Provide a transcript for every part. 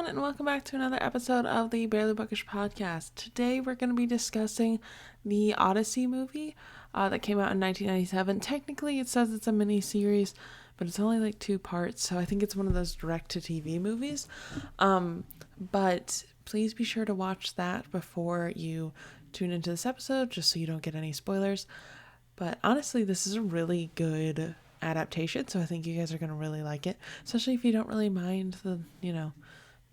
everyone, and welcome back to another episode of the Barely Bookish podcast. Today, we're going to be discussing the Odyssey movie that came out in 1997. Technically, it says it's a mini series, but it's only like 2 parts, so I think it's one of those direct-to-TV movies. But please be sure to watch that before you tune into this episode, just so you don't get any spoilers. But honestly, this is a really good adaptation, so I think you guys are going to really like it, especially if you don't really mind the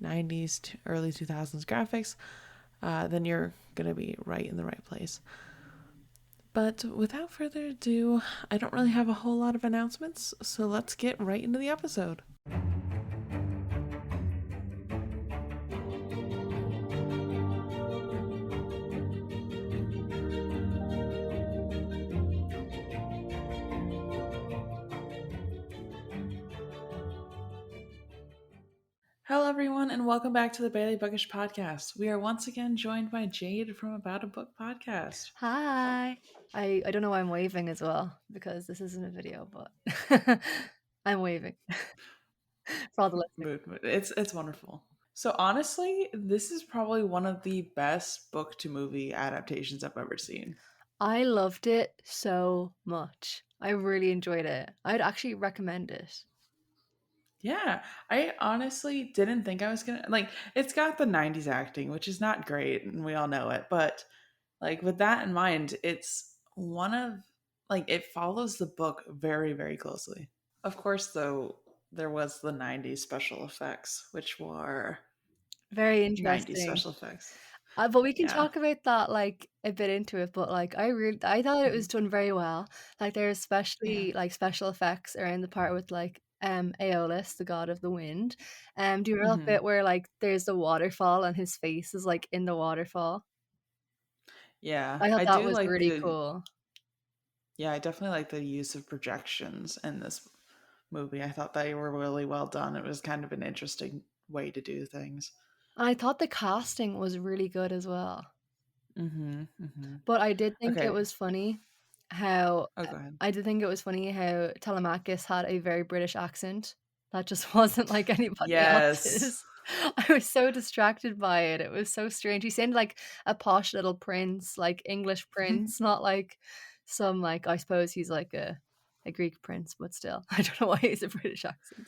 90s to early 2000s graphics. Then you're going to be right in the right place. But without further ado, I don't really have a whole lot of announcements, so let's get right into the episode. Hello, everyone, and welcome back to the Barely Bookish podcast. We are once again joined by Jade from About a Book podcast. Hi. I don't know why I'm waving as well because this isn't a video, but I'm waving for all the listeners. It's wonderful. So honestly, this is probably one of the best book to movie adaptations I've ever seen. I loved it so much. I really enjoyed it. I'd actually recommend it. Yeah, I honestly didn't think I was gonna like. It's got the '90s acting, which is not great, and we all know it. But like with that in mind, it's one of like it follows the book very, very closely. Of course, though, there was the '90s special effects, which were Very '90s interesting. special effects. But we can Yeah. talk about that like a bit into it. But like I thought it Mhm. was done very well. Like there's Yeah. especially like special effects around the part with like Aeolus, the god of the wind. Do you remember that Hmm. bit where like there's the waterfall and his face is like in the waterfall? Yeah. I thought I that do was like really the cool. Yeah, I definitely like the use of projections in this movie. I thought they were really well done. It was kind of an interesting way to do things. And I thought the casting was really good as well. Mhm. Mhm. But I did think it Okay. was funny how Oh, go ahead. I did think it was funny how Telemachus had a very British accent that just wasn't like anybody Yes. else's. I was so distracted by it. It was so strange. He sounded like a posh little prince, like English prince, not like some like I suppose he's like a Greek prince, but still. I don't know why he's a British accent.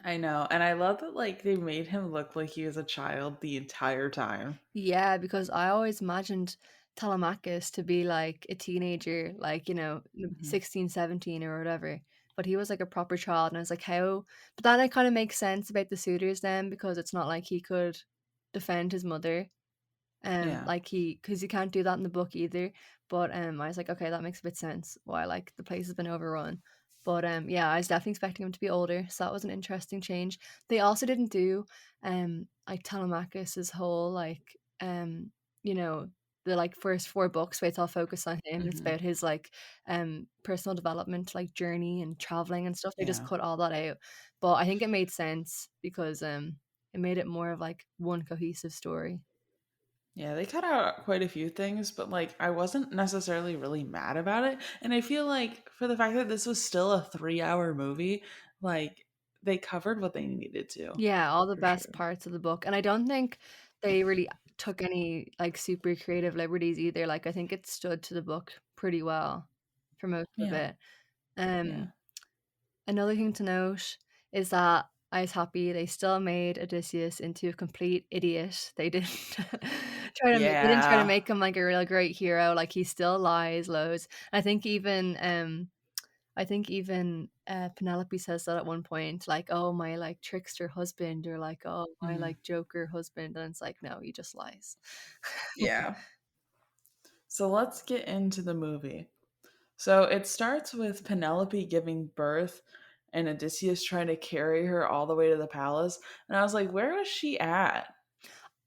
I know. And I love that like they made him look like he was a child the entire time. Yeah, because I always imagined Telemachus to be like a teenager, like, 16, 17 or whatever. But he was like a proper child. And I was like, how? But then it kind of makes sense about the suitors then because it's not like he could defend his mother. Yeah. Because he can't do that in the book either. But I was like, okay, that makes a bit sense why like the place has been overrun. But yeah, I was definitely expecting him to be older, so that was an interesting change. They also didn't do like Telemachus's whole like you know the like first 4 books where it's all focused on him. It's Mhm. about his like personal development, like journey and traveling and stuff. They just Yeah. cut all that out. But I think it made sense because it made it more of like one cohesive story. Yeah, they cut out quite a few things, but like I wasn't necessarily really mad about it. And I feel like for the fact that this was still a 3-hour movie, like they covered what they needed to, Yeah, all the for best sure. parts of the book, and I don't think they really took any, like, super creative liberties either, like, I think it stood to the book pretty well for most of Yeah. it. Yeah. Um, Another thing to note is that I was happy they still made Odysseus into a complete idiot. They didn't they didn't try to Yeah. make him, like, a real great hero, like, he still lies loads. I think even Penelope says that at one point, like, "Oh, my like trickster husband," or like, "Oh, my Mhm. like joker husband," and it's like, no, he just lies. Yeah. So let's get into the movie. So it starts with Penelope giving birth and Odysseus trying to carry her all the way to the palace. And I was like, where was she at?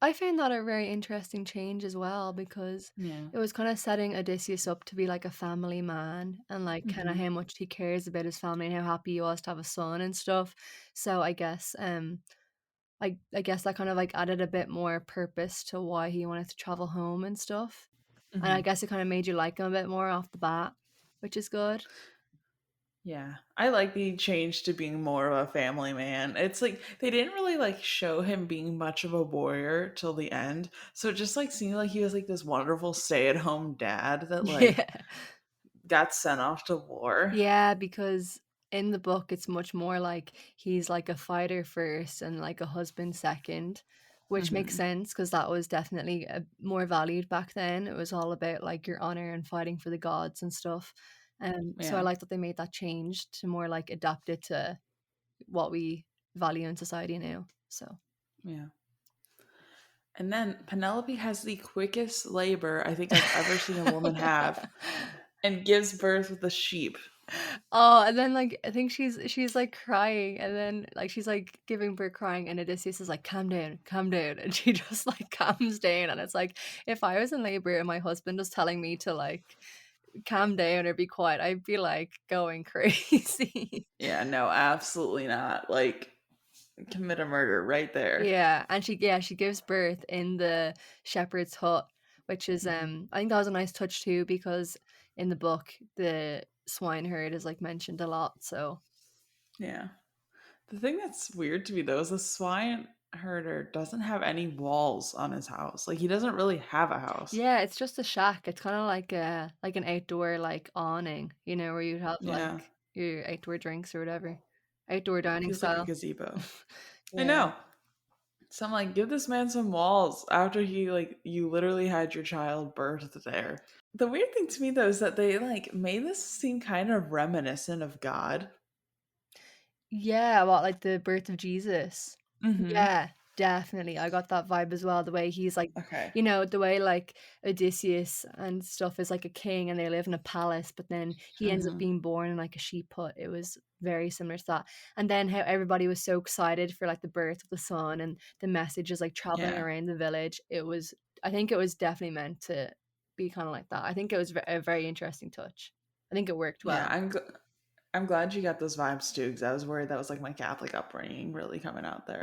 I found that a very interesting change as well because Yeah. it was kind of setting Odysseus up to be like a family man and like kind of Hmm. how much he cares about his family and how happy he was to have a son and stuff. So I guess I guess that kind of like added a bit more purpose to why he wanted to travel home and stuff. And I Hmm. guess it kind of made you like him a bit more off the bat, which is good. Yeah. I like the change to being more of a family man. It's like they didn't really like show him being much of a warrior till the end. So it just like seemed like he was like this wonderful stay-at-home dad that like Yeah. got sent off to war. Yeah, because in the book, it's much more like he's like a fighter first and like a husband second, which makes Hmm. sense because that was definitely more valued back then. It was all about like your honor and fighting for the gods and stuff. So I Yeah. like that they made that change to more like adapt it to what we value in society now. So Yeah. And then Penelope has the quickest labor I think I've ever seen a woman have and gives birth with a sheep. Oh, and then like I think she's like crying, and then like she's like giving birth crying, and Odysseus is like, calm down," and she just like calms down, and it's like if I was in labor and my husband was telling me to like calm down or be quiet, I'd be like going crazy. Yeah, no, absolutely not. Like commit a murder right there. Yeah, and she gives birth in the shepherd's hut, which is Mhm. I think that was a nice touch too because in the book the swineherd is like mentioned a lot, so Yeah. The thing that's weird to me though is the swine herder doesn't have any walls on his house. Like he doesn't really have a house. yeah, it's just a shack. It's kind of like a like an outdoor like awning, where you'd have Yeah. like your outdoor drinks or whatever, outdoor dining Feels like a style. gazebo. I Yeah. know. So I'm like, give this man some walls after he like you literally had your child birthed there. The weird thing to me though is that they like made this seem kind of reminiscent of God. Yeah, about like the birth of Jesus. Mm-hmm. Yeah, definitely. I got that vibe as well. The way he's like, Okay. the way like Odysseus and stuff is like a king and they live in a palace, but then he ends up Mm-hmm. being born in like a sheep hut. It was very similar to that. And then how everybody was so excited for like the birth of the son and the message is like traveling Yeah. around the village. I think it was definitely meant to be kind of like that. I think it was a very interesting touch. I think it worked Yeah. well. I'm glad you got those vibes too, because I was worried that was like my Catholic upbringing really coming out there.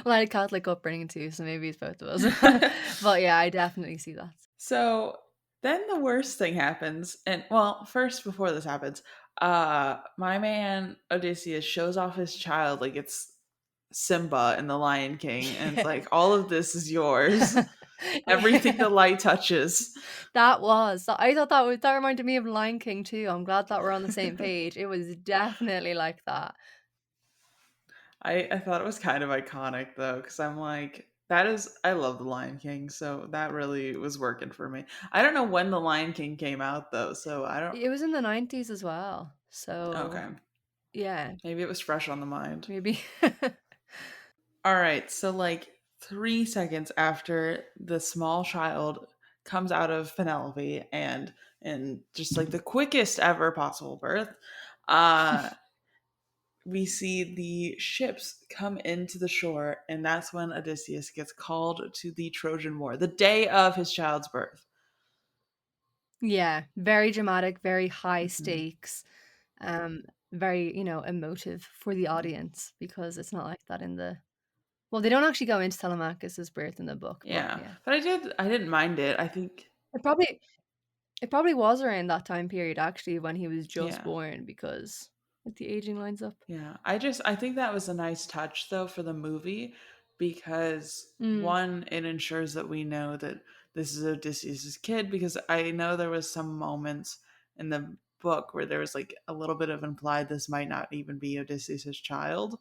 Well, I had a Catholic upbringing too, so maybe it's both of us. But yeah, I definitely see that. So then the worst thing happens, and well, first before this happens, my man Odysseus shows off his child like it's Simba in The Lion King, and it's Yeah. like all of this is yours. Everything Yeah. the light touches. I thought that reminded me of Lion King too. I'm glad that we're on the same page. It was definitely like that. I thought it was kind of iconic though, because I'm like, that is I love The Lion King, so that really was working for me. I don't know when The Lion King came out though, so I don't. It was in the 90s as well. So, Okay, yeah, maybe it was fresh on the mind. maybe. All right, so like 3 seconds after the small child comes out of Penelope and just like the quickest ever possible birth, uh, we see the ships come into the shore, and that's when Odysseus gets called to the Trojan War, the day of his child's birth. Yeah, very dramatic, very high Hmm. stakes, um, very, emotive for the Yeah, audience because it's not like that in the well, they don't actually go into Telemachus's birth in the book, but yeah, yeah. but I didn't mind it. I think, It probably it probably was around that time period actually when he was just yeah. born because like the aging lines up. Yeah, I think that was a nice touch though for the movie because Mm. one, it ensures that we know that this is Odysseus's kid because I know there was some moments in the book where there was like a little bit of implied this might not even be Odysseus's child.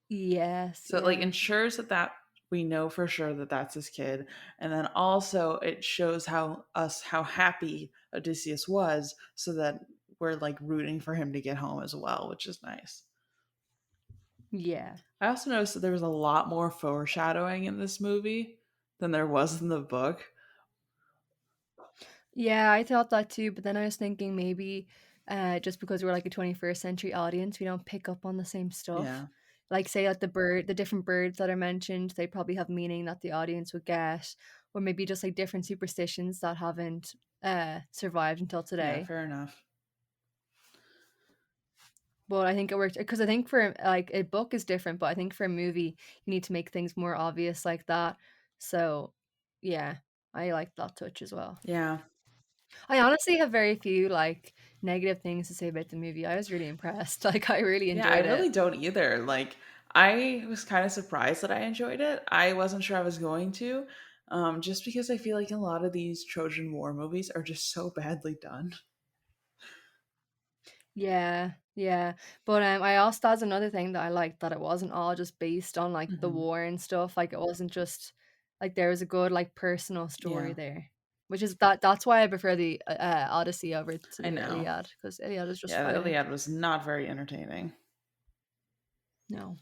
Yes, So it like yeah. ensures that we know for sure that that's his kid, and then also it shows how happy Odysseus was so that we're like rooting for him to get home as well, which is nice. Yeah. I also noticed that there was a lot more foreshadowing in this movie than there was in the book. Yeah, I thought that too, but then I was thinking maybe just because we're like a 21st century audience, we don't pick up on the same stuff. Yeah. Like say like the different birds that are mentioned, they probably have meaning that the audience would get, or maybe just like different superstitions that haven't survived until Yeah, today. fair enough. But I think it worked because I think for like a book is different, but I think for a movie you need to make things more obvious like that. So yeah, I like that touch as well. Yeah. I honestly have very few, like, negative things to say about the movie. I was really impressed. Like, I really Yeah, I enjoyed really it. don't either. Like, I was kind of surprised that I enjoyed it. I wasn't sure I was going to, just because I feel like a lot of these Trojan War movies are just so badly done. Yeah, yeah. But, I also that's another thing that I liked, that it wasn't all just based on, like, the Hmm. war and stuff. Like, it wasn't just like, there was a good, like, personal story Yeah, there, which is that's why I prefer the, Odyssey over to I the know. Iliad, because Iliad is just Yeah, the fighting. Iliad was not very entertaining. No.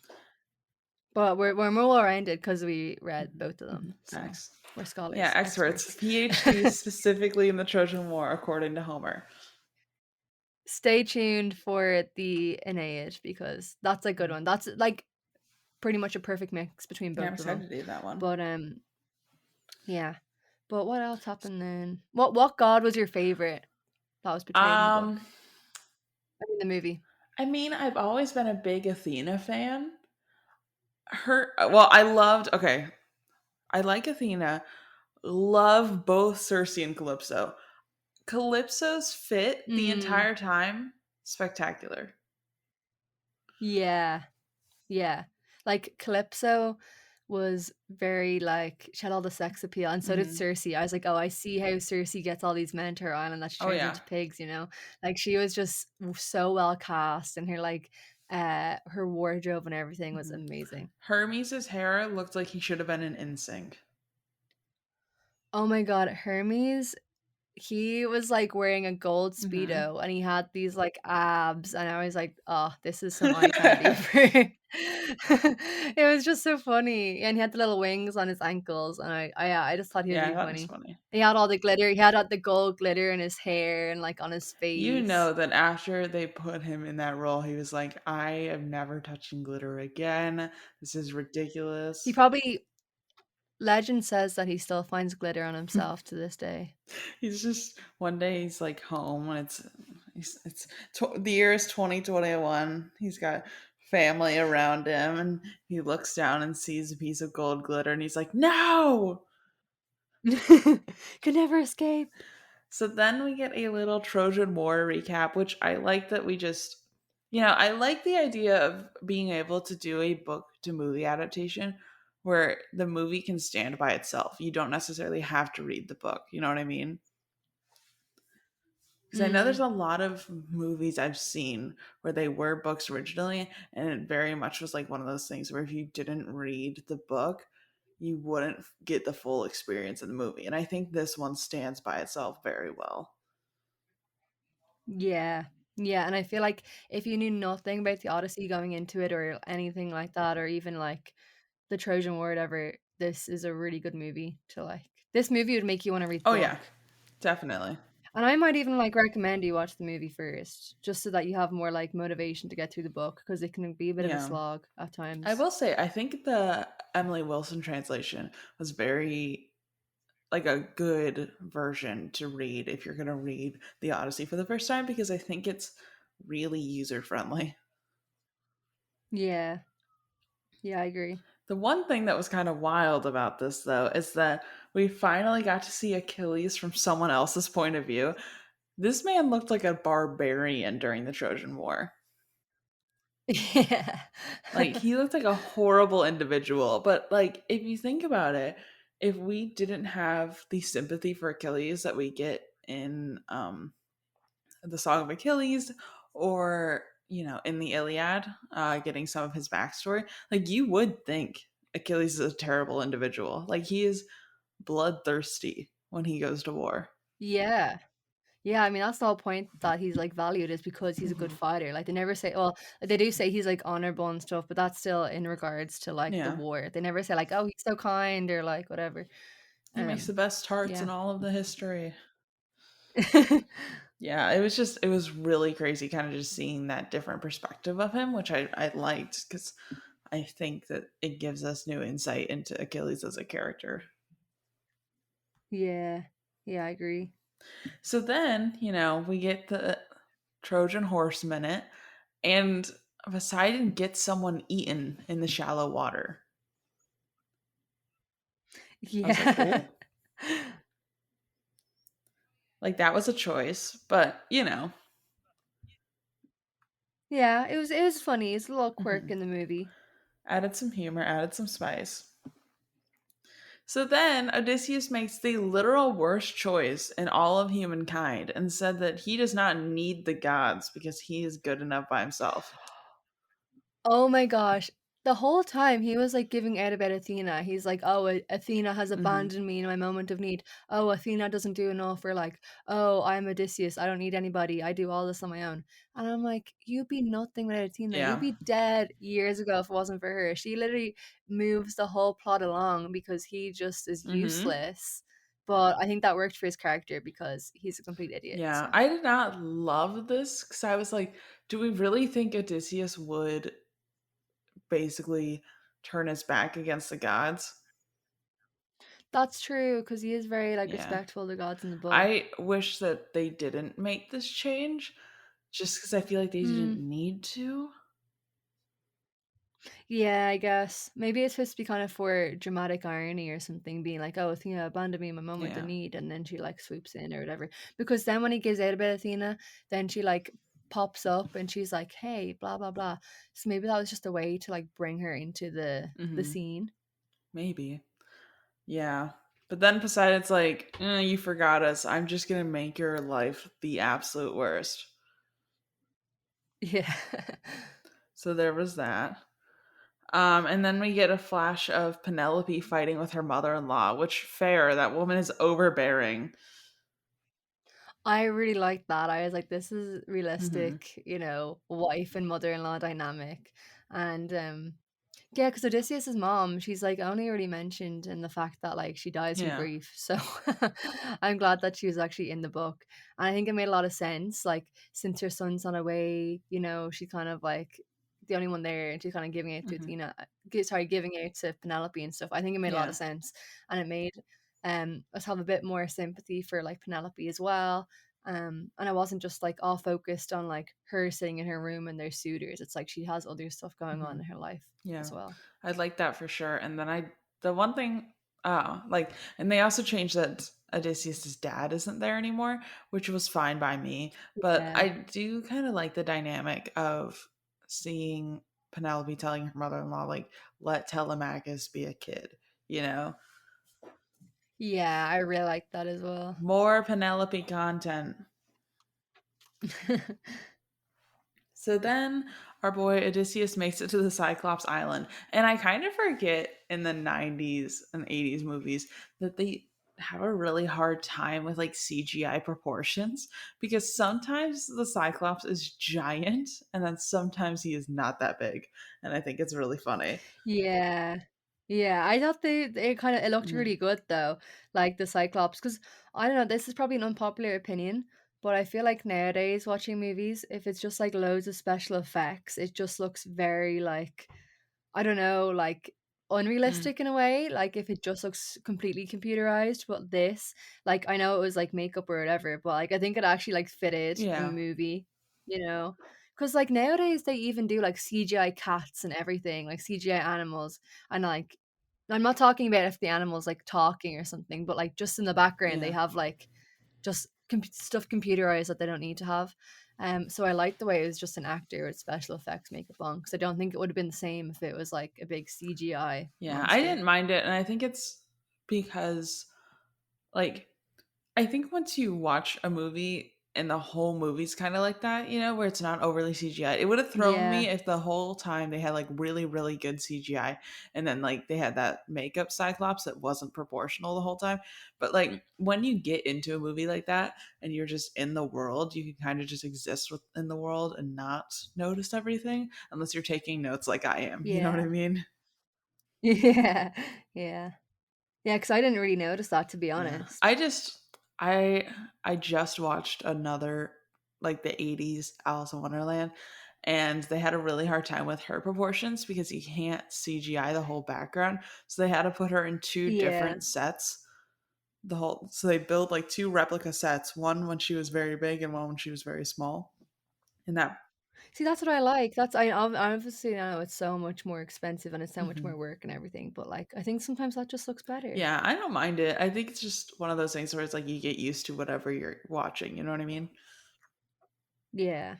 But we're well-rounded because we read Mhm, both of them, mhm, so facts. we're Yeah, scholars, experts. experts. PhD specifically in the Trojan War, according to Homer. Stay tuned for the Aeneid because that's a good Mhm. one. That's, like, pretty much a perfect mix between Yeah, I'm both of them. excited to do that one. But, yeah. But what else happened then? What god was your favorite that was portrayed in the Um, book? I mean, the movie. I mean, I've always been a big Athena fan. I loved, okay, I like Athena, love both Cersei and Calypso. Calypso's fit the Mm, entire time, spectacular. yeah. Yeah. Like, Calypso was very, like, she had all the sex appeal, and so did Hmm. Cersei. I was like, "Oh, I see how Cersei gets all these men to her island that she Oh turns yeah. into pigs," you know? Like, she was just so well cast, and her, like, her wardrobe and everything was Hmm. amazing. Hermes's hair looked like he should have been an NSYNC. Oh my god, Hermes, he was, like, wearing a gold Hmm. Speedo, and he had these, like, abs, and I was like, "Oh, this is some eye candy for" It was just so funny, and he had the little wings on his ankles, and yeah, I just thought he was Yeah, really that was funny. funny. He had all the glitter, he had all the gold glitter in his hair and, like, on his You face. know that after they put him in that role, he was like, I am never touching glitter again. This is He ridiculous. probably legend says that he still finds glitter on himself to this day. He's just one day he's like home and the year is 2021. He's got family around him and he looks down and sees a piece of gold glitter and he's like, "No!" Could never escape. So then we get a little Trojan War recap, which I like that we just, I like the idea of being able to do a book to movie adaptation where the movie can stand by itself. You don't necessarily have to read the book. You know what I mean? Because I know there's Mm, a lot of movies I've seen where they were books originally, and it very much was like one of those things where if you didn't read the book, you wouldn't get the full experience of the movie. And I think this one stands by itself very well. yeah. Yeah, and I feel like if you knew nothing about the Odyssey going into it or anything like that, or even, like, the Trojan War, or whatever, this is a really good movie to like. This movie would make you wanna read the Oh, yeah, book. definitely. And I might even, like, recommend you watch the movie first, just so that you have more, like, motivation to get through the book because it can be a bit of a Yeah. slog at I times. will say, I think the Emily Wilson translation was very, like, a good version to read if you're going to read the Odyssey for the first time because I think it's really user friendly. Yeah. Yeah, I agree. The one thing that was kind of wild about this, though, is that we finally got to see Achilles from someone else's point of view. This man looked like a barbarian during the Trojan War. Yeah. Like, he looked like a horrible individual. But, like, if you think about it, if we didn't have the sympathy for Achilles that we get in the Song of Achilles or, in the Iliad, getting some of his backstory, like, you would think Achilles is a terrible individual. Like, he is bloodthirsty when he goes to war. Yeah. Yeah, I mean, that's the whole point that he's, like, valued is because he's a good Hmm. fighter. Like, they never say, well, they do say he's, like, honorable and stuff, but that's still in regards to, like, the Yeah. war. They never say, like, "Oh, he's so kind," or, like, whatever. He makes the best tarts in Yeah. all of the history. Yeah, it was really crazy kind of just seeing that different perspective of him, which I liked because I think that it gives us new insight into Achilles as a character. Yeah. Yeah, I agree. So then, we get the Trojan horse minute, and Poseidon gets someone eaten in the shallow water. I was like, Yeah. oh, Like that was a choice, but Yeah, it was funny. It's a little quirk mhm. in the movie. Added some humor, added some spice. So then Odysseus makes the literal worst choice in all of humankind and said that he does not need the gods because he is good enough by himself. Oh my gosh. The whole time he was like giving out about Athena. He's like, "Oh, Athena has Hmm. abandoned me in my moment of need. Oh, Athena doesn't do enough." Or like, "Oh, I'm Odysseus. I don't need anybody. I do all this on my own." And I'm like, "You'd be nothing without Athena. You'd Yeah. be dead years ago if it wasn't for her. She literally moves the whole plot along because he just is Hmm. useless." But I think that worked for his character because he's a complete idiot. Yeah. So I did not love this because I was like, do we really think Odysseus would basically turn his back against the gods? that's true because he is very like Yeah. respectful of the gods in the book. I wish that they didn't make this change just because I feel like they didn't Hmm. need to. Yeah, I guess. Maybe it's supposed to be kind of for dramatic irony or something, being like, oh, Athena abandoned me in my moment of Yeah. need, and then she like swoops in or whatever. Because then when he gives out about Athena, then she like pops up and she's like, hey, blah blah blah. So maybe that was just a way to like bring her into the Hmm. scene. Maybe. Yeah. But then Poseidon's like, you forgot us. I'm just going to make your life the absolute worst. Yeah. So there was that. And then we get a flash of Penelope fighting with her mother in law, which, fair, that woman is overbearing. I really liked that. I was like, this is Hmm. realistic, wife and mother-in-law dynamic. And yeah, because Odysseus's mom, she's like only really mentioned in the fact that like she dies from Yeah. grief. So I'm glad that she was actually in the book. And I think it made a lot of sense. Like since her son's on her way, she's kind of like the only one there and she's kind of giving it to Hmm. Athena, sorry, giving it to Penelope and stuff. I think it made a lot Yeah. of sense. And it made us have a bit more sympathy for like Penelope as well. And I wasn't just like all focused on like her sitting in her room and their suitors. It's like she has other stuff going on Hmm. in her life Yeah. as well. I'd like that for sure. And then the one thing, and they also changed that Odysseus's dad isn't there anymore, which was fine by me. But Yeah. I do kind of like the dynamic of seeing Penelope telling her mother in law, like, let Telemachus be a kid, you know? Yeah, I really like that as well. More Penelope content. So then our boy Odysseus makes it to the Cyclops Island. And I kind of forget in the 90s and 80s movies that they have a really hard time with like CGI proportions because sometimes the Cyclops is giant and then sometimes he is not that big. And I think it's really funny. Yeah. Yeah, I thought they kind of it looked Mhm. really good though, like the Cyclops. Because I don't know, this is probably an unpopular opinion, but I feel like nowadays watching movies, if it's just like loads of special effects, it just looks very like I don't know, like Mm. unrealistic in a way. Like if it just looks completely computerized, but this, like I know it was like makeup or whatever, but like I think it actually like fitted in the Yeah. movie, you know? Because like nowadays they even do like CGI cats and everything, like CGI animals, and like I'm not talking about if the animal's like talking or something, but like just in the background they Yeah. have like just stuff computerized that they don't need to have. So I like the way it was just an actor with special effects makeup on because I don't think it would have been the same if it was like a big CGI Yeah. I monster. didn't mind it. And I think it's because like I think once you watch a movie and the whole movie's kind of like that, where it's not overly CGI, it would have thrown Yeah, me if the whole time they had like really, really good CGI and then like they had that makeup Cyclops that wasn't proportional the whole time. But like when you get into a movie like that and you're just in the world, you can kind of just exist within the world and not notice everything unless you're taking notes like I am. You know what I yeah, mean? yeah, yeah, yeah. Because I didn't really notice that to be Yeah. honest. I just watched another like the 80s Alice in Wonderland and they had a really hard time with her proportions because you can't CGI the whole background. So they had to put her in two Yeah, different sets. So they built like two replica sets, one when she was very big and one when she was very small. And that See, that's what I like. That's I obviously know it's so much more expensive and it's so much Hmm. more work and everything, but like I think sometimes that just looks better. Yeah, I don't mind it. I think it's just one of those things where it's like you get used to whatever you're watching. You know what I mean? Yeah.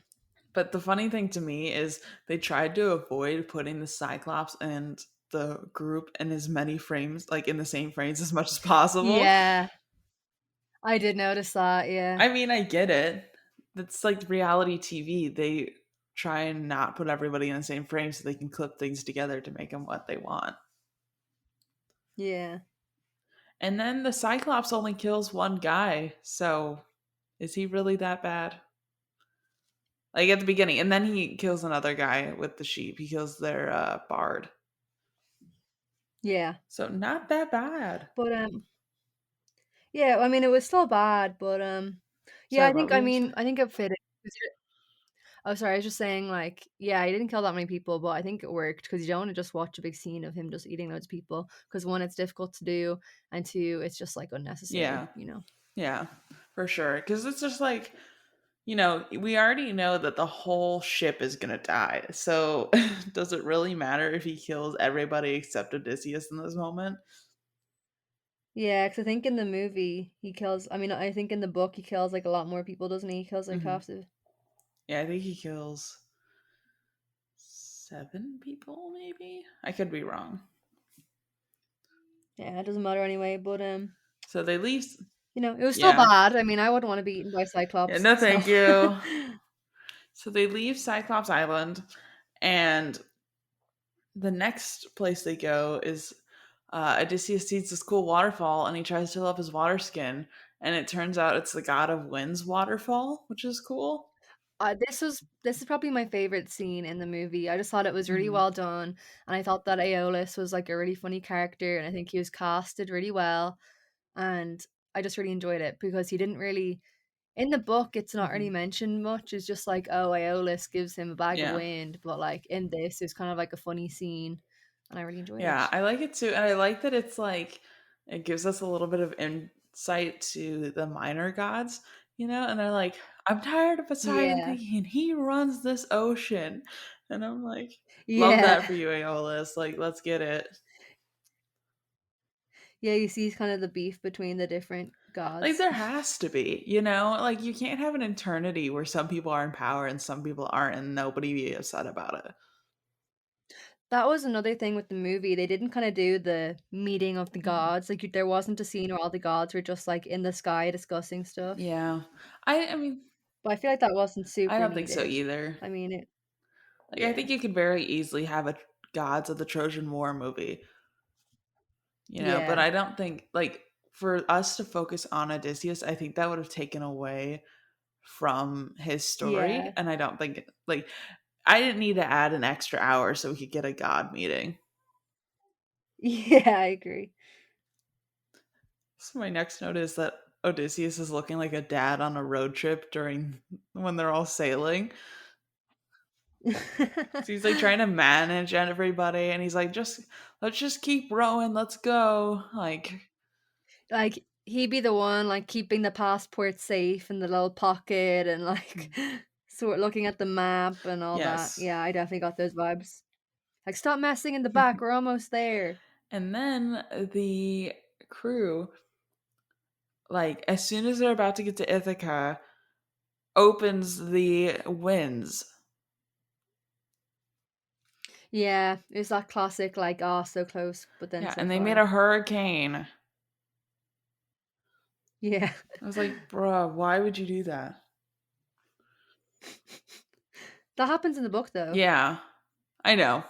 But the funny thing to me is they tried to avoid putting the Cyclops and the group in as many frames, like in the same frames as much as possible. Yeah. I did notice that, yeah. I mean, I get it. That's like reality TV. They try and not put everybody in the same frame so they can clip things together to make them what they want. Yeah. And then the Cyclops only kills one guy. So is he really that bad? Like at the beginning. And then he kills another guy with the sheep. He kills their bard. Yeah. So not that bad. But yeah, I mean it was still bad, but yeah, Sorry, what were you going to say? I think it fit it. 'Cause oh, sorry, I was just saying like, yeah, he didn't kill that many people, but I think it worked because you don't want to just watch a big scene of him just eating loads of people because one, it's difficult to do, and two, it's just like Yeah. unnecessary, you know. Yeah, for sure. Because it's just like, we already know that the whole ship is going to die. So does it really matter if he kills everybody except Odysseus in this moment? Yeah, because I think in the movie he kills. I mean, I think in the book he kills like a lot more people, doesn't he? He kills like Hmm. half the. Yeah, I think he kills 7 people, maybe? I could be wrong. Yeah, it doesn't matter anyway. But So they leave. it was still Yeah. bad. I mean, I wouldn't want to be eaten by Yeah, Cyclops. no, So thank you. So they leave Cyclops Island, and the next place they go is Odysseus sees this cool waterfall and he tries to fill up his water skin. And it turns out it's the god of winds waterfall, which is cool. this is probably my favorite scene in the movie. I just thought it was really Hmm. well done, and I thought that Aeolus was like a really funny character, and I think he was casted really well, and I just really enjoyed it because he didn't really in the book. It's not really Hmm. mentioned much. It's just like, oh, Aeolus gives him a bag of Yeah. wind, but like in this, it's kind of like a funny scene, and I really enjoyed Yeah, it. I like it too. And I like that it's like, it gives us a little bit of insight to the minor gods, and they're like, I'm tired of Poseidon Yeah, thinking he runs this ocean. And I'm like, love yeah, that for you, Aeolus. Like, let's get it. yeah. You see, kind of the beef between the different Like gods. there has to be. Like you can't have an eternity where some people are in power and some people aren't and nobody be upset about it. That was another thing with the movie. They didn't kind of do the meeting of the Mhm. gods. Like there wasn't a scene where all the gods were just like in the sky discussing stuff. Yeah. I mean, But I feel like that wasn't I super don't think so needed. either. I mean, Like I yeah, think you could very easily have a Gods of the Trojan War movie, but yeah, I don't think like for us to focus on Odysseus, I think that would have taken away from his story yeah, and I don't think like I didn't need to add an extra hour so we could get a god meeting. yeah. I agree. So my next note is that Odysseus is looking like a dad on a road trip during when they're all sailing. So he's like trying to manage everybody, and he's like, "Just let's just keep rowing, let's go." Like, Like he'd be the one like keeping the passport safe in the little pocket and like sort of looking at the map and all that. yes. Yeah, I definitely got those vibes. Like stop messing in the back, we're almost there. And then the crew, like, as soon as they're about to get to Ithaca, opens the winds. Yeah, it's that classic like, oh, so close, but then Yeah, so and they made far. a hurricane. Yeah. I was like, bruh, why would you do that? That happens in the book though. Yeah, I know.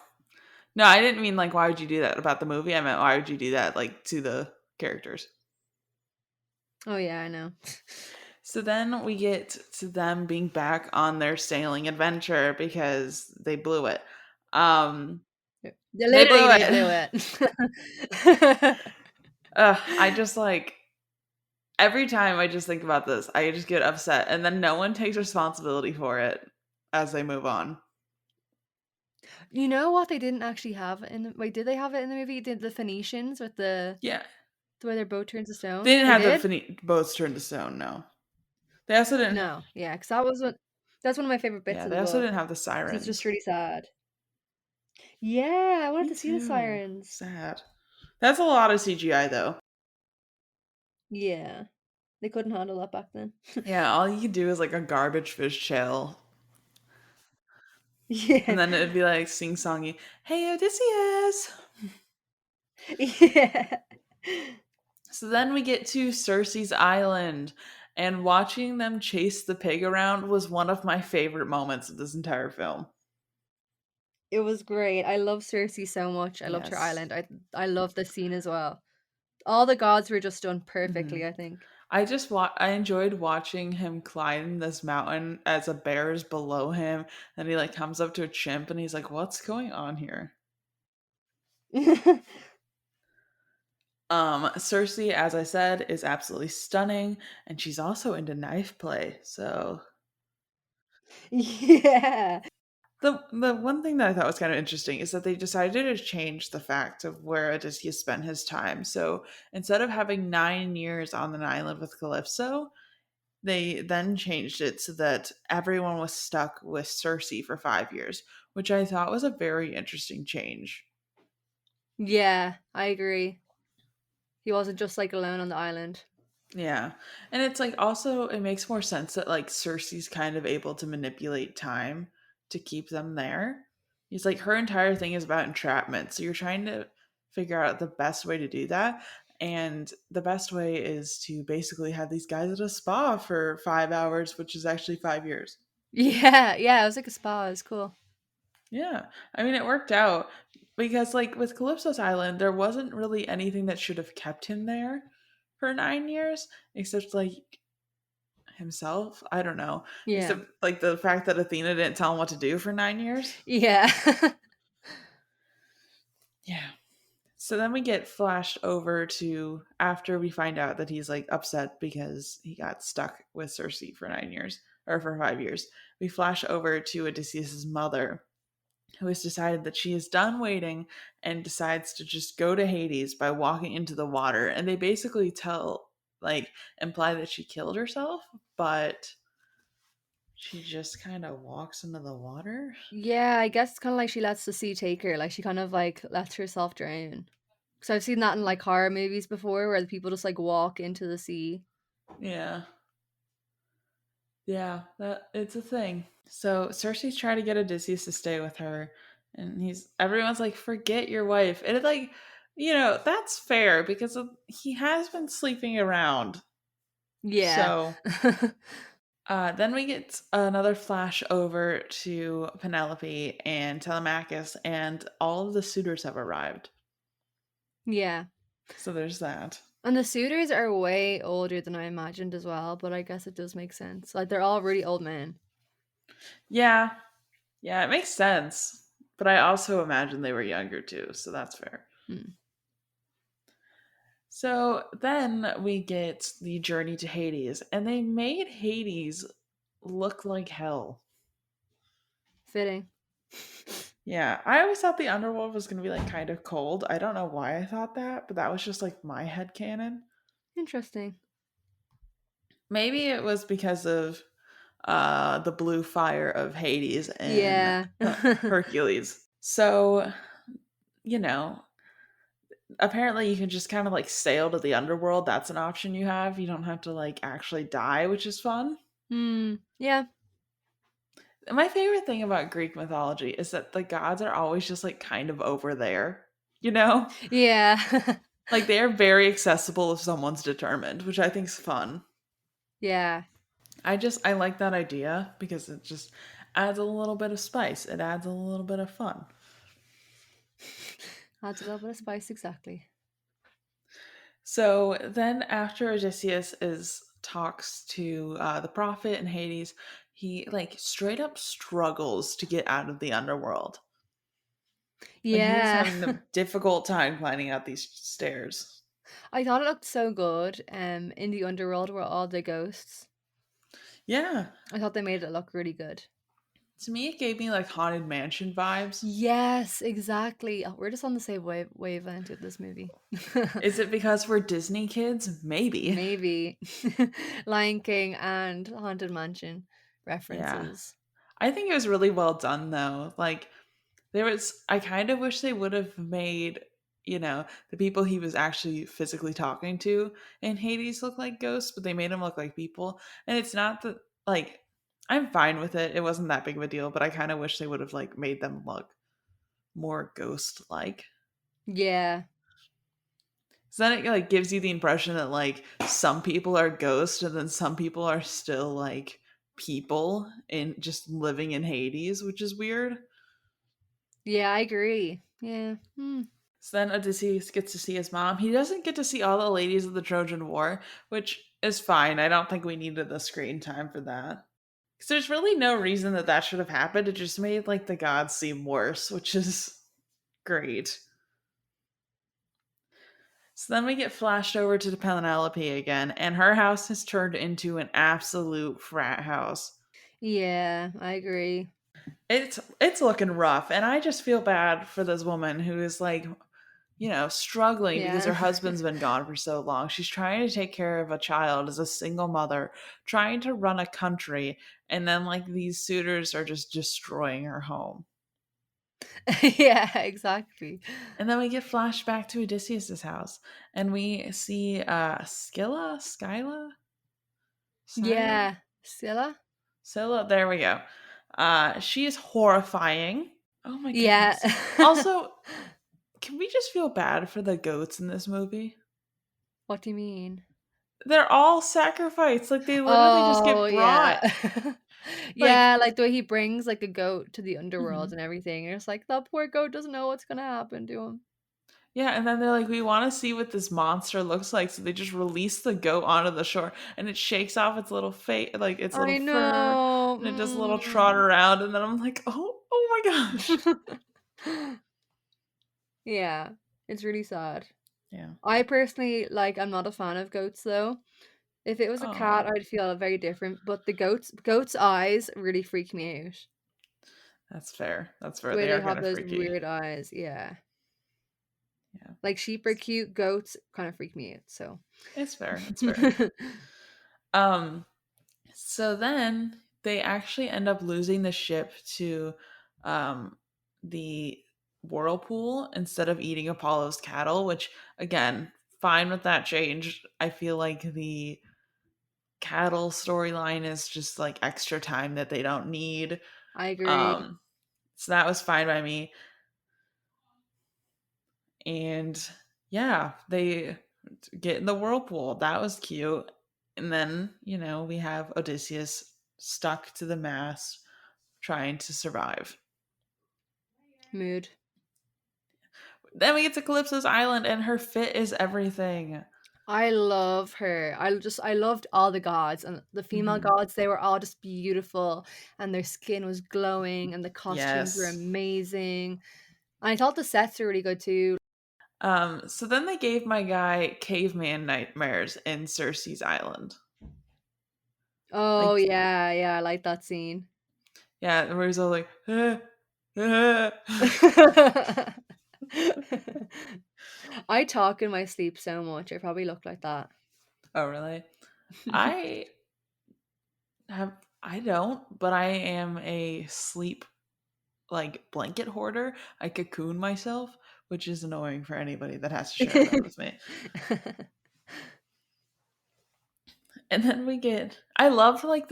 No, I didn't mean like why would you do that about the movie. I meant why would you do that like to the characters. Oh yeah, I know. So then we get to them being back on their sailing adventure because they blew it. Um they Literally, blew they blew it. it. I just like every time I just think about this, I just get upset and then no one takes responsibility for it as they move on. You know what they didn't actually have in the wait, did they have it in the movie? Did the Phoenicians with Yeah. the way their boat turns to They stone? didn't They have the did? boats turned to stone, no. They also didn't No. Yeah, because that was what. That's one of my favorite bits Yeah, of they the also book didn't have the because it's just sirens. really sad. Yeah, I wanted Me to see the too. sirens. Sad. That's a lot of CGI though. Yeah, they couldn't handle that back then. Yeah, all you could do is like a garbage fish shell. And Yeah, then it'd be like sing songy, "Hey Odysseus." yeah. So then we get to Cersei's island, and watching them chase the pig around was one of my favorite moments of this entire film. It was great. I love Cersei so much. I loved her Yes. island. I love the scene as well. All the gods were just done Hmm. perfectly, I think. I enjoyed watching him climb this mountain as a bear is below him, and he like comes up to a chimp and he's like, "What's going on here?" Cersei, as I said, is absolutely stunning, and she's also into knife play. So Yeah. the one thing that I thought was kind of interesting is that they decided to change the fact of where Odysseus spent his time. So instead of having 9 years on an island with Calypso, they then changed it so that everyone was stuck with Cersei for 5 years, which I thought was a very interesting change. Yeah, I agree. He wasn't just like alone on the island. Yeah. And it's like also it makes more sense that like Cersei's kind of able to manipulate time to keep them there. It's like her entire thing is about entrapment. So you're trying to figure out the best way to do that. And the best way is to basically have these guys at a spa for 5 hours, which is actually 5 years. Yeah, yeah, it was like a spa. It was cool. Yeah. I mean, it worked out because, like, with Calypso's Island, there wasn't really anything that should have kept him there for 9 years, except, like, himself. I don't know. Yeah. Except, like, the fact that Athena didn't tell him what to do for 9 years. Yeah. Yeah. So then we get flashed over to after we find out that he's, like, upset because he got stuck with Cersei for 9 years or for 5 years. We flash over to Odysseus's mother, who has decided that she is done waiting and decides to just go to Hades by walking into the water. And they basically imply that she killed herself, but she just kind of walks into the water. Yeah, I guess it's kind of like she lets the sea take her. Like she kind of like lets herself drown. Because I've seen that in like horror movies before where the people just like walk into the sea. Yeah. Yeah, that it's a thing. So Cersei's trying to get Odysseus to stay with her, and everyone's like, "Forget your wife." And it's like, that's fair because he has been sleeping around. Yeah. So then we get another flash over to Penelope and Telemachus, and all of the suitors have arrived. Yeah. So there's that. And the suitors are way older than I imagined as well, but I guess it does make sense. Like they're all really old men. Yeah, yeah, it makes sense. But I also imagine they were younger too, so that's fair. Hmm. So then we get the journey to Hades, and they made Hades look like hell. Fitting. Yeah, I always thought the underworld was going to be like kind of cold. I don't know why I thought that, but that was just like my head canon. Interesting. Maybe it was because of the blue fire of Hades and Yeah. Hercules. So, you know, apparently you can just kind of like sail to the underworld. That's an option you have. You don't have to like actually die, which is fun. Yeah. My favorite thing about Greek mythology is that the gods are always just like kind of over there, you know? Yeah. Like they are very accessible if someone's determined, which I think is fun. Yeah. I like that idea because it just adds a little bit of spice. It adds a little bit of fun. Adds a little bit of spice, exactly. So then after Odysseus is talks to the prophet in Hades, he like straight up struggles to get out of the underworld. Like he is Yeah. having a difficult time climbing out these stairs. I thought it looked so good in the underworld where all the ghosts. Yeah. I thought they made it look really good. To me, it gave me like Haunted Mansion vibes. Yes, exactly. Oh, we're just on the same wavelength with this movie. Is it because we're Disney kids? Maybe. Maybe. Lion King and Haunted Mansion Yeah. references. I think it was really well done though. Like I kind of wish they would have made, the people he was actually physically talking to in Hades look like ghosts, but they made them look like people. And it's not that, like, I'm fine with it. It wasn't that big of a deal, but I kind of wish they would have, like, made them look more ghost like. Yeah. So then it, like, gives you the impression that, like, some people are ghosts and then some people are still, like, people in just living in Hades, which is weird. Yeah, I agree. Yeah. So then Odysseus gets to see his mom. He doesn't get to see all the ladies of the Trojan War, which is fine. I don't think we needed the screen time for that. Because there's really no reason that that should have happened. It just made, like, the gods seem worse, which is great. So then we get flashed over to Penelope again, and her house has turned into an absolute frat house. Yeah, I agree. It's looking rough, and I just feel bad for this woman who is, like, struggling because Yeah. her husband's been gone for so long. She's trying to take care of a child as a single mother, trying to run a country, and then, like, these suitors are just destroying her home. Yeah, exactly. And then we get flashed back to Odysseus's house, and we see Scylla, Yeah. Scylla? Scylla. There we go. She is horrifying. Oh my Yeah. goodness. Also, can we just feel bad for the goats in this movie? What do you mean? They're all sacrificed. Like, they literally just Oh, get brought. yeah. Like, Yeah, like the way he brings like a goat to the underworld mhm. and everything. And it's like that poor goat doesn't know what's gonna happen to him. Yeah, and then they're like, we want to see what this monster looks like, so they just release the goat onto the shore, and it shakes off its little face, like its little I fur, know. and it does a little trot around, and then I'm like, oh my gosh. Yeah, it's really sad. Yeah. I personally like I'm not a fan of goats though. If it was a cat, Oh, I'd feel very different. But the goats' eyes really freak me out. that's fair. That's fair. The way They they are kind have of those freaky. weird eyes, yeah. Yeah. Like sheep are cute, goats kind of freak me out. So It's fair. It's fair. Um, so then they actually end up losing the ship to the whirlpool instead of eating Apollo's cattle, which, again, fine with that change. I feel like the cattle storyline is just, like, extra time that they don't need. I agree. Um, so that was fine by me. And yeah, they get in the whirlpool. That was cute. And then, we have Odysseus stuck to the mast trying to survive. Mood. Then we get to Calypso's island, and her fit is everything. I love her. I loved all the gods and the female Mhm. gods. They were all just beautiful and their skin was glowing and the costumes were Yes. amazing. And I thought the sets were really good too. So then they gave my guy caveman nightmares in Cersei's island. Oh Like, yeah, yeah, I like that scene. yeah, where he's all like, ah. I talk in my sleep so much. I probably look like that. Oh, really? I I don't, but I am a sleep, like, blanket hoarder. I cocoon myself, which is annoying for anybody that has to share a bed with me. And then I love, like,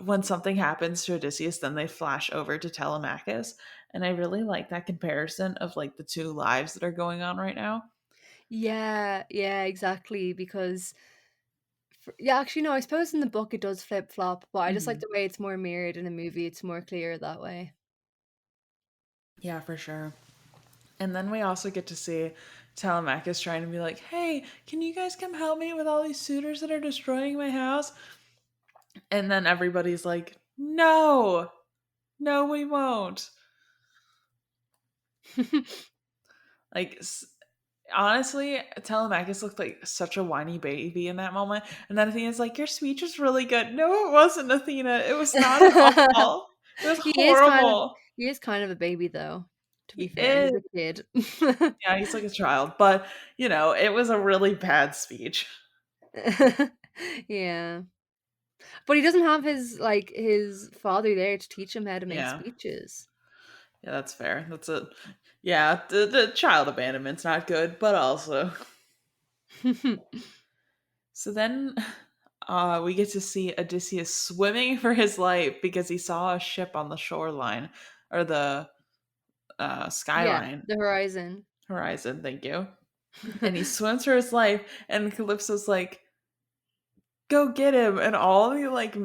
when something happens to Odysseus, then they flash over to Telemachus. And I really like that comparison of, like, the two lives that are going on right now. Yeah, yeah, exactly. Because yeah, actually, no, I suppose in the book it does flip flop, but I just like Mhm. the way it's more mirrored in a movie. It's more clear that way. Yeah, for sure. And then we also get to see Telemachus trying to be like, hey, can you guys come help me with all these suitors that are destroying my house? And then everybody's like, no, no, we won't. Like, honestly, Telemachus looked like such a whiny baby in that moment. And then Athena's like, your speech was really good. No, it wasn't, Athena. It was not at all. It was He is kind of horrible. he is kind of a baby though, to be He fair. He's is. a kid. Yeah, he's like a child. But, it was a really bad speech. Yeah. But he doesn't have his father there to teach him how to make Yeah. speeches. Yeah, that's fair. That's a yeah, the child abandonment's not good, but also. So then we get to see Odysseus swimming for his life because he saw a ship on the shoreline or the Yeah, skyline the horizon. horizon, thank you. And he swims for his life and Calypso's like, "Go get him." And all the like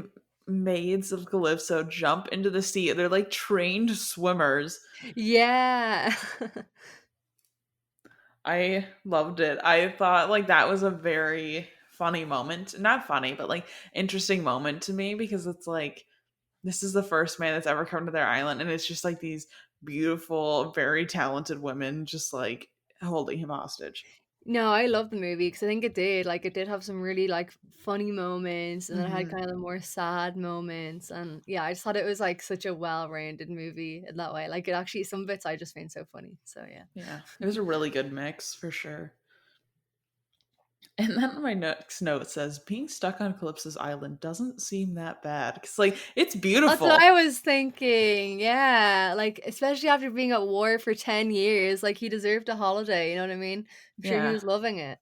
maids of Calypso jump into the sea. They're like trained swimmers. Yeah. I loved it. I thought like that was a very funny moment. Not funny, but like interesting moment to me because it's like this is the first man that's ever come to their island and it's just like these beautiful, very talented women just like holding him hostage. No, I love the movie because I think it did have some really, funny moments, and then it had Mhm. kind of the more sad moments, and, yeah, I just thought it was, such a well-rounded movie in that way, it actually some bits I just find so funny, so yeah. Yeah. It was a really good mix for sure. And then my next note says being stuck on Calypso's island doesn't seem that bad cuz like it's That's what beautiful. I was thinking, yeah, especially after being at war for 10 years, he deserved a holiday, you know what I mean? I'm sure he Yeah. was loving it.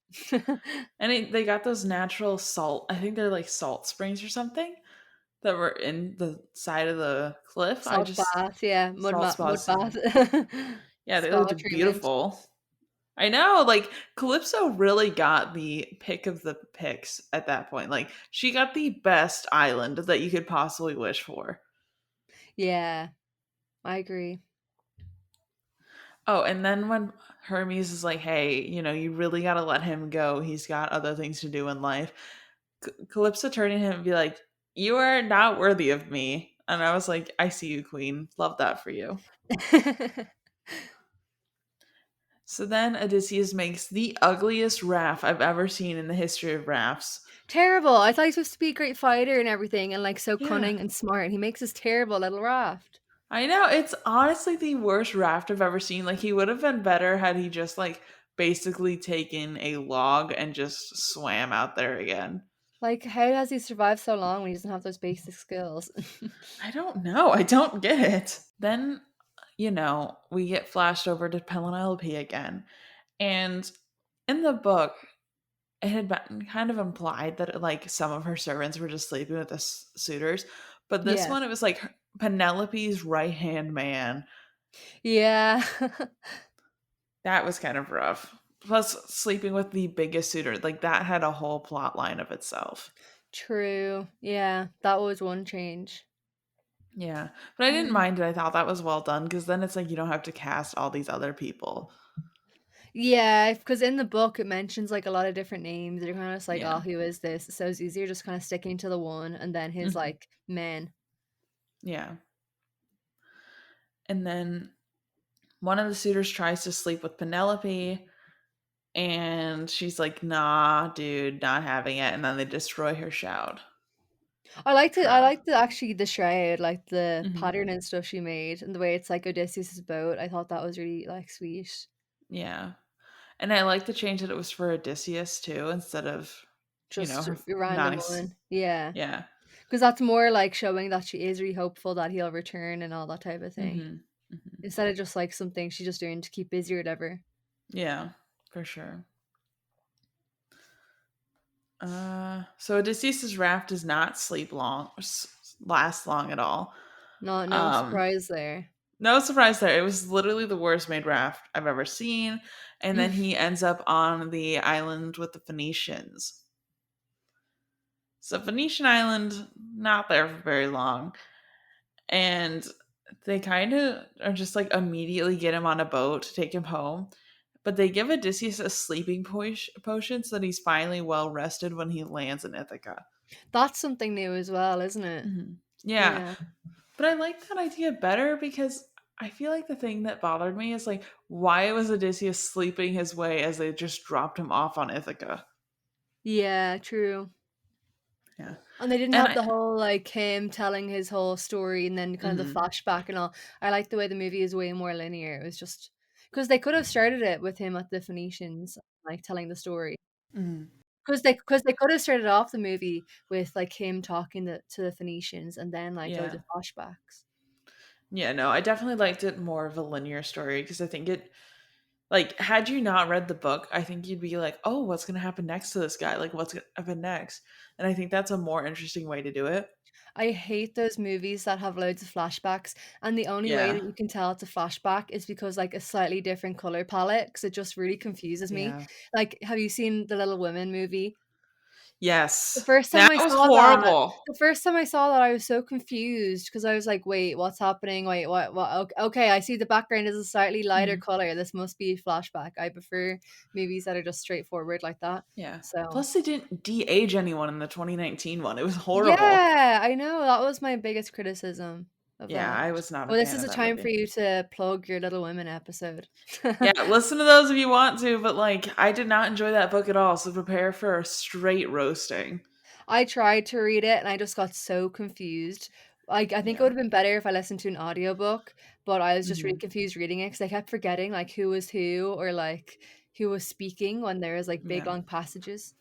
And they got those natural salt, I think they're like salt springs or something that were in the side of the cliff. I Salt just bath, yeah, salt mud spas, yeah. bath. Yeah, they Spa looked treatment. beautiful. I know, like Calypso really got the pick of the picks at that point. Like she got the best island that you could possibly wish for. Yeah, I agree. Oh, and then when Hermes is like, "Hey, you really got to let him go. He's got other things to do in life." Calypso turned to him and be like, "You are not worthy of me." And I was like, "I see you, queen. Love that for you." So then Odysseus makes the ugliest raft I've ever seen in the history of rafts. Terrible. I thought he was supposed to be a great fighter and everything and, so Yeah. cunning and smart, and he makes this terrible little raft. I know, it's honestly the worst raft I've ever seen. Like, he would have been better had he just, like, basically taken a log and just swam out there again. How does he survive so long when he doesn't have those basic skills? I don't know. I don't get it. Then, we get flashed over to Penelope again. And in the book, it had been kind of implied that, like, some of her servants were just sleeping with the suitors. But this Yeah. one, it was like Penelope's right hand man. Yeah. That was kind of rough. Plus, sleeping with the biggest suitor, like that had a whole plot line of itself. True. Yeah, that was one change. Yeah. But I didn't Mm. mind it. I thought that was well done because then it's like you don't have to cast all these other people. Yeah, because in the book, it mentions, a lot of different names. You're kinda just like, "Oh, Yeah. who is this?" So it's easier just kinda sticking to the one and then his, Hmm. men. Yeah. And then one of the suitors tries to sleep with Penelope, and she's like, nah, dude, not having it. And then they destroy her I shroud. liked actually the shroud, the Hmm. pattern and stuff she made, and the way it's like Odysseus's boat. I thought that was really, sweet. Yeah. And I like the change that it was for Odysseus too, instead of, Just her a random nice. one. Yeah. Yeah. Because that's more like showing that she is really hopeful that he'll return and all that type of thing. Hmm. Hmm. Instead of just something she's just doing to keep busy or whatever. Yeah, for sure. So Odysseus's raft does not last long at all. No Um, surprise there. no surprise there. It was literally the worst made raft I've ever seen. And then he ends up on the island with the Phoenicians. So Phoenician island, not there for very long. And they kind of are just like immediately get him on a boat to take him home. But they give Odysseus a sleeping potion so that he's finally well rested when he lands in Ithaca. That's something new as well, isn't it? Hmm. Yeah, Yeah. but I like that idea better because I feel like the thing that bothered me is like, why was Odysseus sleeping his way as they just dropped him off on Ithaca? Yeah, true. Yeah, And they didn't and have the whole, him telling his whole story and then kind of the mhm, flashback and all. I like the way the movie is way more linear. It was just because they could have started it with him at the Phoenicians, telling the story. mhm. Because they could have started off the movie with like him talking to the Phoenicians and then like go to Yeah. flashbacks. Yeah, no, I definitely liked it more of a linear story because I think it, like, had you not read the book, I think you'd be like, oh, what's going to happen next to this guy? Like, what's going to happen next? And I think that's a more interesting way to do it. I hate those movies that have loads of flashbacks, and the only way Yeah. that you can tell it's a flashback is because like a slightly different color palette, because it just really confuses me. Yeah. Like, have you seen the Little Women movie? The Yes. first time That I was saw that horrible. the first time I saw that, I was so confused because I was like, "Wait, what's happening? Wait, what? Okay, I see the background is a slightly lighter Mhm. color. This must be a flashback." I prefer movies that are just straightforward like that. Yeah. So, Plus, they didn't de-age anyone in the 2019 one. It was horrible. yeah, I know, that was my biggest criticism of Yeah, that. I was not a Well, this fan is of a that time for movie. you to plug your Little Women episode. Yeah, listen to those if you want to, but like, I did not enjoy that book at all. So prepare for a straight roasting. I tried to read it and I just got so confused. Like, I think it Yeah. would have been better if I listened to an audiobook, but I was just really Hmm. confused reading it because I kept forgetting like who was who or like who was speaking when there was like big Yeah. long passages.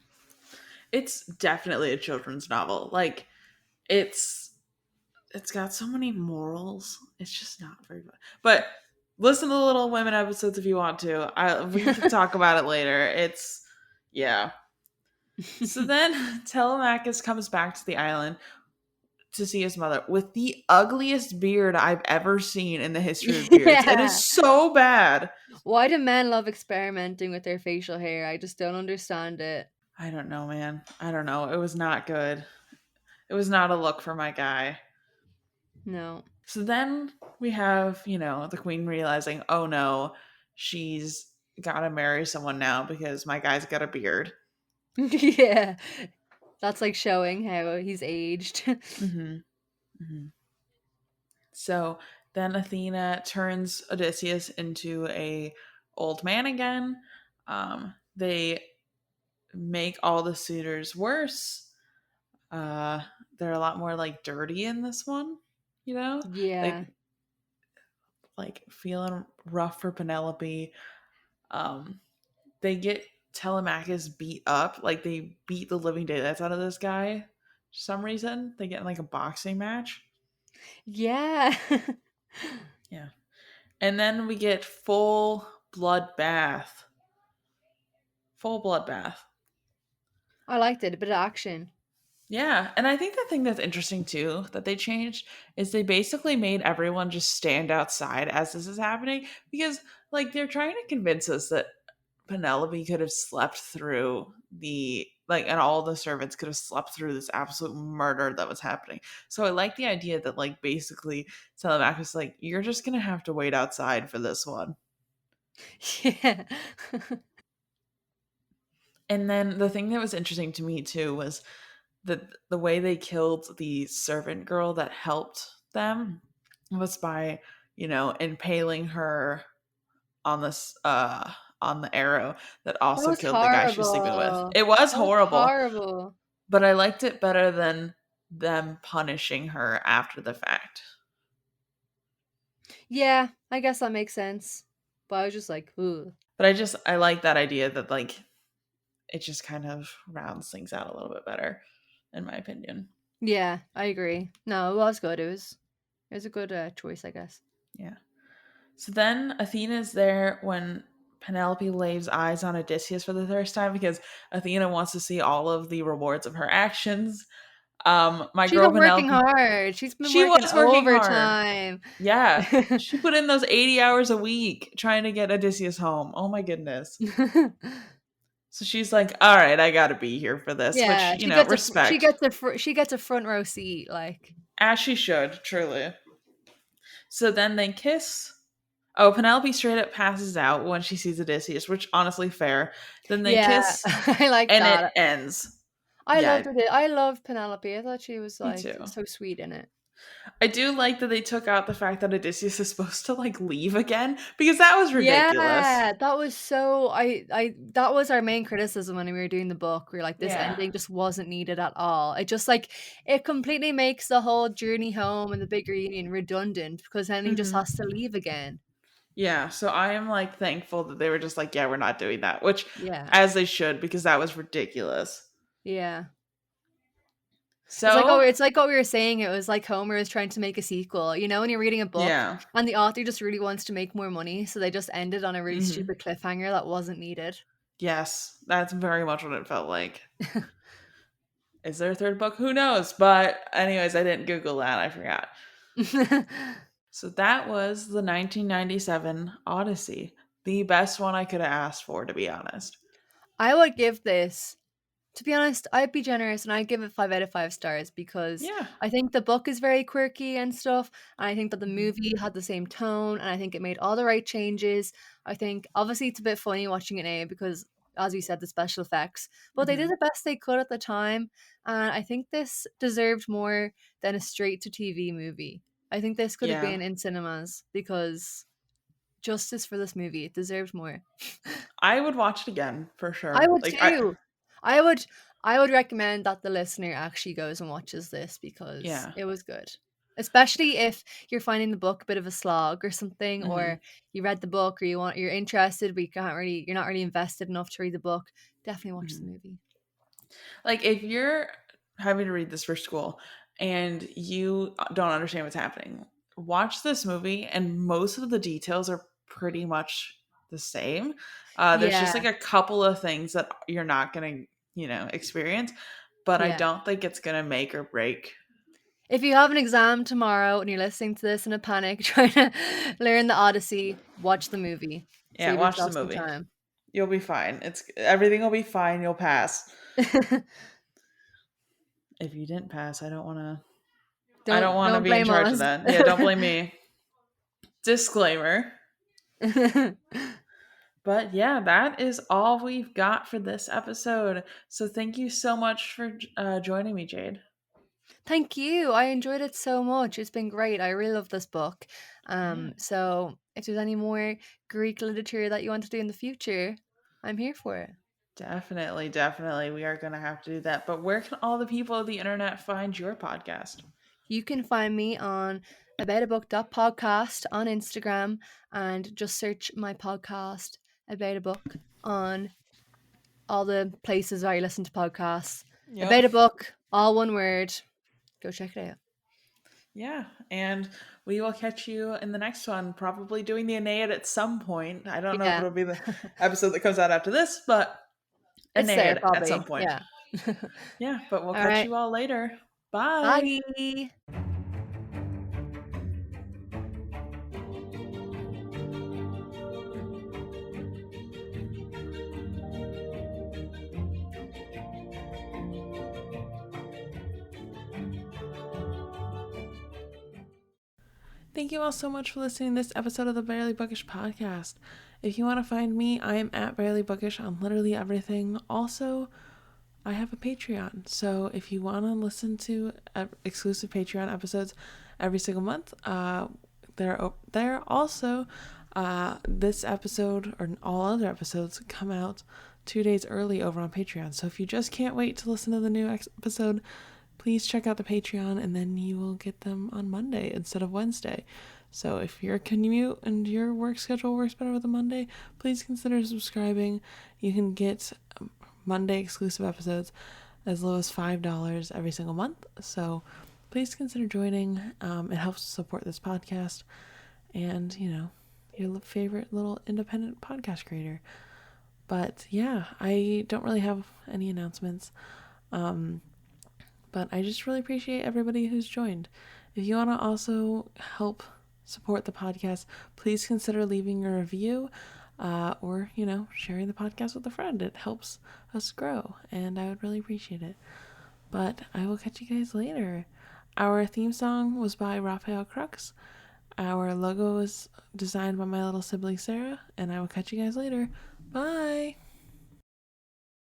It's definitely a children's novel. Like, it's it's got so many morals. It's just not very good. But listen to the Little Women episodes if you want to. We can talk about it later. It's, yeah. So then Telemachus comes back to the island to see his mother with the ugliest beard I've ever seen in the history of beards. It is Yeah. so bad. Why do men love experimenting with their facial hair? I just don't understand it. I don't know, man. I don't know. It was not good. It was not a look for my guy. No. So then we have, the queen realizing, oh no, she's got to marry someone now because my guy's got a beard. Yeah. That's like showing how he's aged. Hmm. Hmm. So then Athena turns Odysseus into a old man again. They make all the suitors worse. Uh, they're a lot more like dirty in this one, you know? Yeah. Like feeling rough for Penelope. Um, they get Telemachus beat up. Like they beat the living daylights out of this guy for some reason. They get in like a boxing match. Yeah. Yeah. And then we get full bloodbath. Full bloodbath. I liked it, a bit of action. Yeah, and I think the thing that's interesting too that they changed is they basically made everyone just stand outside as this is happening because like they're trying to convince us that Penelope could have slept through and all the servants could have slept through this absolute murder that was happening. So I like the idea that like basically Telemachus like you're just going to have to wait outside for this one. Yeah. And then the thing that was interesting to me too was the way they killed the servant girl that helped them was by impaling her on this on the arrow that That also was killed the guy she was sleeping with. horrible. It was That was horrible, horrible. but I liked it better than them punishing her after the fact. Yeah, I guess that makes sense. But I was just like, ooh. But I like that idea that like it just kind of rounds things out a little bit better in my opinion. Yeah, I agree. No, it was good. It was a good choice, I guess. Yeah. So then Athena's there when Penelope lays eyes on Odysseus for the first time because Athena wants to see all of the rewards of her actions. My She's girl been working Penelope, hard. She's been she working was working hard. overtime. Yeah. She put in those 80 hours a week trying to get Odysseus home. Oh my goodness. So she's like, all right, I got to be here for this, which, Yeah, she gets a respect. she gets a front row seat. Like, As she should, truly. So then they kiss. Oh, Penelope straight up passes out when she sees Odysseus, which honestly fair. Then they yeah, kiss I like and it that. ends. I Yeah, loved it. I loved Penelope. I thought she was me like too. so sweet in it. I do like that they took out the fact that Odysseus is supposed to like leave again because that was ridiculous. Yeah, that was so I that was our main criticism when we were doing the book. We were like, this Yeah. ending just wasn't needed at all. It just like it completely makes the whole journey home and the big reunion redundant because then he just Hmm. has to leave again. Yeah, so I am like thankful that they were just like, yeah, we're not doing that, which Yeah. as they should, because that was ridiculous. Yeah. So, It's like what we were saying, it was like Homer is trying to make a sequel. You know, when you're reading a book yeah. and the author just really wants to make more money, so they just ended on a really Hmm. stupid cliffhanger that wasn't needed. Yes, that's very much what it felt like. Is there a third book? Who knows? But anyways, I didn't Google that. I forgot. So that was the 1997 Odyssey. The best one I could have asked for, to be honest. I would give this, to be honest, I'd be generous and I'd give it 5 out of 5 stars because Yeah. I think the book is very quirky and stuff. And I think that the Mhm. movie had the same tone and I think it made all the right changes. I think obviously it's a bit funny watching it now because, as we said, the special effects, but they did Mhm. the best they could at the time. And I think this deserved more than a straight to TV movie. I think this could have Yeah. been in cinemas because justice for this movie. It deserved more. I would watch it again for I sure. would Like I too. I would I would recommend that the listener actually goes and watches this because yeah. it was good. Especially if you're finding the book a bit of a slog or something, Mhm. or you read the book or you're interested but you're not really invested enough to read the book, definitely watch the Mhm. movie. Like if you're having to read this for school and you don't understand what's happening, watch this movie and most of the details are pretty much the same. There's just Yeah, like a couple of things that you're not going to, experience, but I yeah. don't think it's going to make or break. If you have an exam tomorrow and you're listening to this in a panic trying to learn the Odyssey, watch the movie. Yeah, Save watch the yourself some movie. time. You'll be fine. It's everything will be fine. You'll pass. If you didn't pass, I don't want to Don't be in blame charge of us. that. Yeah, don't blame me. Disclaimer. But yeah, that is all we've got for this episode. So thank you so much for joining me, Jade. Thank you. I enjoyed it so much. It's been great. I really love this book. Yeah, So if there's any more Greek literature that you want to do in the future, I'm here for it. definitely, definitely. We are going to have to do that. But where can all the people of the internet find your podcast? You can find me on aboutabook.podcast on Instagram and just search my podcast About a Book on all the places where you listen to podcasts. Yep. About a Book, all one word. Go check it out. Yeah, and we will catch you in the next one, probably doing the Aeneid at some point. I don't know if Yeah, it'll be the episode that comes out after this, but it's there Aeneid at some probably. point. Yeah. Yeah, but we'll All catch right. you all later. Bye. Bye. Thank you all so much for listening to this episode of the Barely Bookish podcast. If you want to find me, I am at Barely Bookish on literally everything. Also, I have a Patreon. So if you want to listen to exclusive Patreon episodes every single month, they're also this episode or all other episodes come out 2 days early over on Patreon. So if you just can't wait to listen to the new episode, please check out the Patreon and then you will get them on Monday instead of Wednesday. So if your commute and your work schedule works better with a Monday, please consider subscribing. You can get Monday exclusive episodes as low as $5 every single month. So please consider joining. It helps support this podcast and, your favorite little independent podcast creator. But yeah, I don't really have any announcements. But I just really appreciate everybody who's joined. If you want to also help support the podcast, please consider leaving a review or, sharing the podcast with a friend. It helps us grow, and I would really appreciate it. But I will catch you guys later. Our theme song was by Raphael Crux. Our logo was designed by my little sibling Sarah, and I will catch you guys later. Bye!